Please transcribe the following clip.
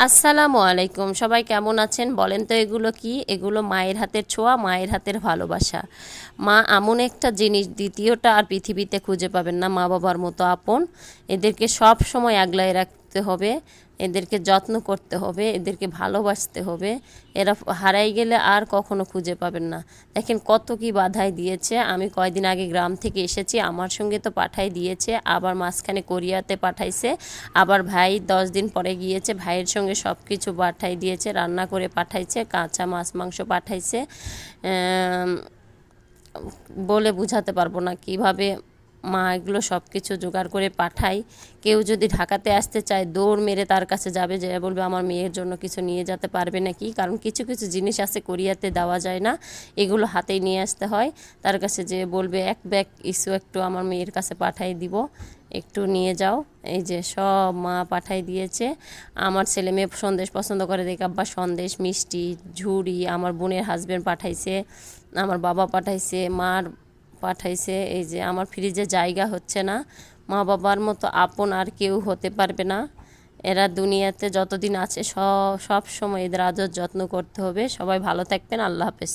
আসসালামু আলাইকুম। সবাই কেমন আছেন বলেন তো? এগুলো কি? এগুলো মায়ের হাতের ছোঁয়া, মায়ের হাতের ভালোবাসা। মা এমন একটা জিনিস দ্বিতীয়টা আর পৃথিবীতে খুঁজে পাবেন না, মা বাবার মতো আপন। এদেরকে সব সময় আগলায় রাখতে হবে, এদেরকে যত্ন করতে হবে, এদেরকে ভালোবাসতে হবে। এরা হারাই গেলে আর কখনো খুঁজে পাবেন না। দেখেন কত কি বাধাই দিয়েছে। আমি কয়দিন আগে গ্রাম থেকে এসেছি, আমার সঙ্গে তো পাঠাই দিয়েছে, আবার মাঝখানে কোরিয়াতে পাঠাইছে, আবার ভাই 10 দিন পরে গিয়েছে, ভাইয়ের সঙ্গে সব কিছু পাঠাই দিয়েছে, রান্না করে পাঠাইছে, কাঁচা মাছ মাংস পাঠাইছে। বলে বুঝাতে পারবো না কিভাবে মা এগুলো সব কিছু জোগাড় করে পাঠায়। কেউ যদি ঢাকাতে আসতে চায় দৌড় মেরে তার কাছে যাবে, যে বলবে আমার মেয়ের জন্য কিছু নিয়ে যেতে পারবে নাকি, কারণ কিছু কিছু জিনিস আছে কোরিয়াতে দেওয়া যায় না, এগুলো হাতেই নিয়ে আসতে হয়। তার কাছে যে বলবে এক ব্যাগ ইস্যু একটু আমার মেয়ের কাছে পাঠাই দিব, একটু নিয়ে যাও। এই যে সব মা পাঠাই দিয়েছে। আমার ছেলে মেয়ে সন্দেশ পছন্দ করে, দেখে আব্বা সন্দেশ, মিষ্টি, ঝুড়ি, আমার বোনের হাজব্যান্ড পাঠাইছে, আমার বাবা পাঠাইছে, মার পাঠাইছে। এই যে আমার ফ্রিজে জায়গা হচ্ছে না। মা বাবার মতো আপন আর কেউ হতে পারবে না। এরা দুনিয়াতে যতদিন আছে সব সময় এদের আদর যত্ন করতে হবে। সবাই ভালো থাকবেন। আল্লাহ হাফেজ।